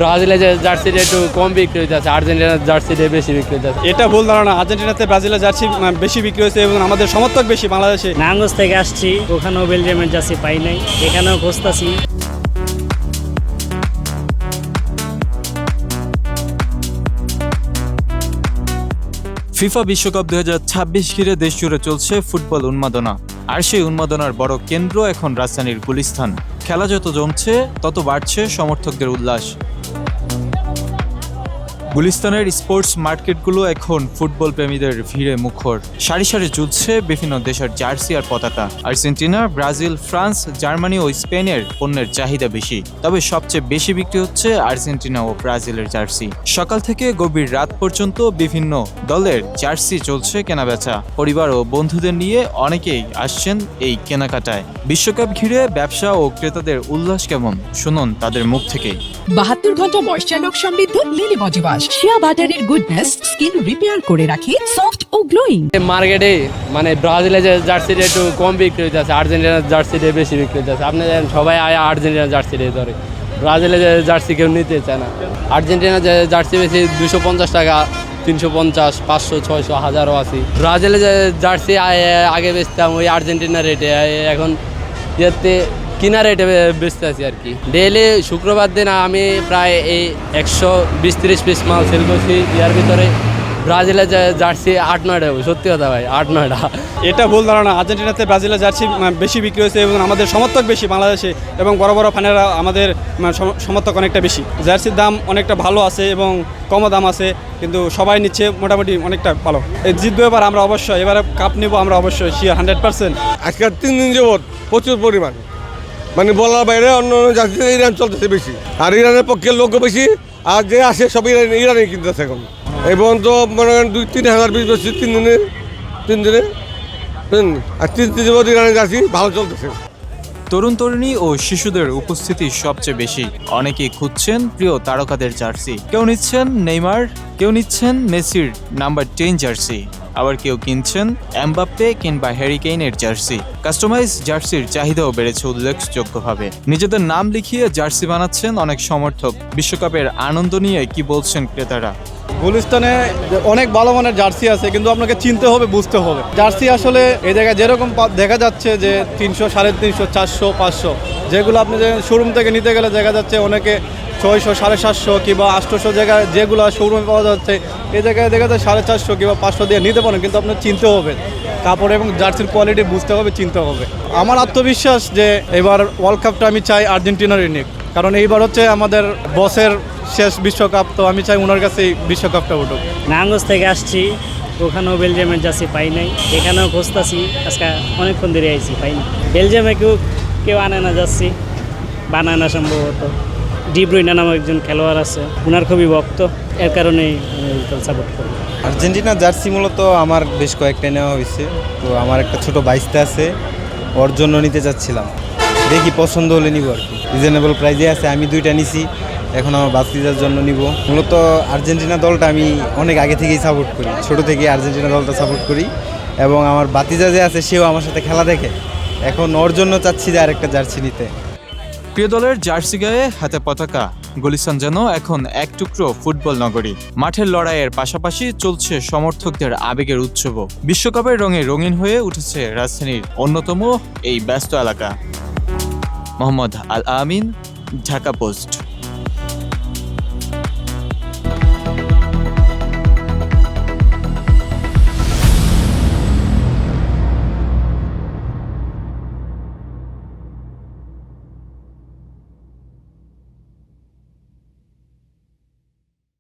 ব্রাজিলের যে জার্সিটা একটু কম বিক্রি হইতেছে, আর্জেন্টিনার জার্সিটা বেশি বিক্রি হইতেছে। এটা ভুল ধারণা। আর্জেন্টিনাতে ব্রাজিলের জার্সি বেশি বিক্রি হয়েছে এবং আমাদের সমর্থক বেশি বাংলাদেশে। নারায়ণগঞ্জ থেকে আসছি, ওখানেও বেলজিয়ামের জার্সি পাই নাই, এখানেও খুঁজতাছি। ফিফা বিশ্বকাপ 2026 ঘিরে দেশ জুড়ে চলছে ফুটবল উন্মাদনা। আর সেই উন্মাদনার বড় কেন্দ্র এখন রাজধানীর গুলিস্তান। খেলা যত জমছে তত বাড়ছে সমর্থকদের উল্লাস। গুলিস্তানের স্পোর্টস মার্কেটগুলো এখন ফুটবল প্রেমীদের ভিড়ে মুখর। সারি সারি ঝুলছে বিভিন্ন দেশের জার্সি আর পতাকা। আর্জেন্টিনা, ব্রাজিল, ফ্রান্স, জার্মানি ও স্পেনের পণ্যের চাহিদা বেশি। তবে সবচেয়ে বেশি বিক্রি হচ্ছে আর্জেন্টিনা ও ব্রাজিলের জার্সি। সকাল থেকে গভীর রাত পর্যন্ত বিভিন্ন দলের জার্সি চলছে কেনাবেচা। পরিবার ও বন্ধুদের নিয়ে অনেকেই আসছেন এই কেনাকাটায়। বিশ্বকাপ ঘিরে ব্যবসা ও ক্রেতাদের উল্লাস কেমন, শুনুন তাদের মুখ থেকেই। 72 ঘন্টা ময়েশ্চার লক সমৃদ্ধ লিলি বডি ওয়াশ। শিয়া বাটারের গুডনেস স্কিন রিপেয়ার করে রাখে সফট ও গ্লোয়িং। মার্কেটে মানে ব্রাজিলের যে জার্সিটা একটু কম বিক্রি হইতেছে, আর্জেন্টিনার জার্সিটা বেশি বিক্রি হইতেছে। আপনি জানেন সবাই আর্জেন্টিনার জার্সিটাই ধরে, ব্রাজিলের যে জার্সি কেউ নিতে চায় না। আর্জেন্টিনার যে জার্সি বেশি 250 টাকা, 350, 500, 600, 1000ও আছে। ব্রাজিলের যে জার্সি আগে বেচতাম ওই আর্জেন্টিনার রেটে, এখন ইয়েতে কিনা রেটে বেচতে আছি আর কি। ডেইলি শুক্রবার দিন আমি প্রায় এই 120-30 পিস মাল সেল করছি। ইয়ার ভিতরে ব্রাজিলের যে জার্সি 8-9টা, সত্যি কথা ভাই, 8-9টা। এটা ভুল ধারণা। আর্জেন্টিনাতে ব্রাজিলের জার্সি বেশি বিক্রি হয়েছে এবং আমাদের সমর্থক বেশি বাংলাদেশে, এবং বড় বড় ফ্যানেরা আমাদের সমর্থক অনেকটা বেশি। জার্সির দাম অনেকটা ভালো আছে এবং কমও দাম আছে, কিন্তু সবাই নিচ্ছে মোটামুটি অনেকটা ভালো। এই জিতবে এবার আমরা অবশ্যই, এবারে কাপ নিব আমরা অবশ্যই, শিওর 100%। আজকাল 3 দিন যাবত প্রচুর পরিমাণ, মানে বলার বাইরে অন্য অন্য জাতিতে ইরান চলতেছে বেশি, আর ইরানের পক্ষে লোকও বেশি, আর যে আসে সব ইরানি কিনতেছে এখন। এবং তো মনে করেন 2-3 হাজার পিস বেশি 3 দিনে বুঝলেন? আর 3 দিন যাবত ইরানের জার্সি ভালো চলতেছে। তরুণ তরুণী ও শিশুদের উপস্থিতি সবচেয়ে বেশি। অনেকেই খুঁজছেন প্রিয় তারকাদের জার্সি। কেউ নিচ্ছেন নেইমার, কেউ নিচ্ছেন মেসির নাম্বার 10 জার্সি, আবার কেউ কিনছেন এমবাপ্পে কিংবা হ্যারি কেইনের জার্সি। কাস্টমাইজ জার্সির চাহিদাও বেড়েছে উল্লেখযোগ্যভাবে। নিজেদের নাম লিখিয়ে জার্সি বানাচ্ছেন অনেক সমর্থক। বিশ্বকাপের আনন্দ নিয়ে কি বলছেন ক্রেতারা? গুলিস্তানে অনেক ভালো মানের জার্সি আছে, কিন্তু আপনাকে চিনতে হবে, বুঝতে হবে। জার্সি আসলে এই জায়গায় যেরকম দেখা যাচ্ছে যে 300, 350, 400, 500, যেগুলো আপনি যে শোরুম থেকে নিতে গেলে দেখা যাচ্ছে অনেকে 600, 750 কিংবা 800 জায়গায় যেগুলো শোরুমে পাওয়া যাচ্ছে, এই জায়গায় দেখা যায় 450 কিংবা 500 দিয়ে নিতে পারেন, কিন্তু আপনার চিনতে হবে কাপড় এবং জার্সির কোয়ালিটি বুঝতে হবে, চিনতে হবে। আমার আত্মবিশ্বাস যে এবার ওয়ার্ল্ড কাপটা আমি চাই আর্জেন্টিনারই নিক, কারণ এইবার হচ্ছে আমাদের বসের শেষ বিশ্বকাপ, তো আমি চাই ওনার কাছে বিশ্বকাপটা উঠুক। নারায়ণগঞ্জ থেকে আসছি, ওখানেও বেলজিয়ামের জার্সি পাই নাই, এখানেও খুঁজতাছি। আজকে অনেকক্ষণ ধরে আইছি, পাই না। বেলজিয়ামে কেউ আনে না জার্সি, বানায় না সম্ভবত। ডি ব্রুইনা নামক একজন খেলোয়াড় আছে, ওনার খুবই ভক্ত, এর কারণেই সাপোর্ট করি। আর্জেন্টিনা জার্সি মূলত আমার বেশ কয়েকটা নেওয়া হয়েছে, তো আমার একটা ছোট বাইসটা আছে, ওর জন্য নিতে চাচ্ছিলাম। দেখি পছন্দ হলে নিব আর কি, রিজনেবল প্রাইজে আছে। আমি 2টা নিছি, এখন আমার বাতিজার জন্য নিব। মূলত আর্জেন্টিনা দলটা আমি অনেক আগে থেকেই সাপোর্ট করি, ছোট থেকেই আর্জেন্টিনা দলটা সাপোর্ট করি, এবং আমার বাতিজা যে আছে সেও আমার সাথে খেলা দেখে। এখন ওর জন্য চাচ্ছি যে আরেকটা জার্সি নিতে। প্রিয় দলের জার্সি গায়ে হাতে পতাকা, গুলিস্তান যেন এখন এক টুকরো ফুটবল নগরী। মাঠের লড়াইয়ের পাশাপাশি চলছে সমর্থকদের আবেগের উৎসব। বিশ্বকাপের রঙে রঙিন হয়ে উঠেছে রাজধানীর অন্যতম এই ব্যস্ত এলাকা। মোহাম্মদ আল আমিন, ঢাকা পোস্ট।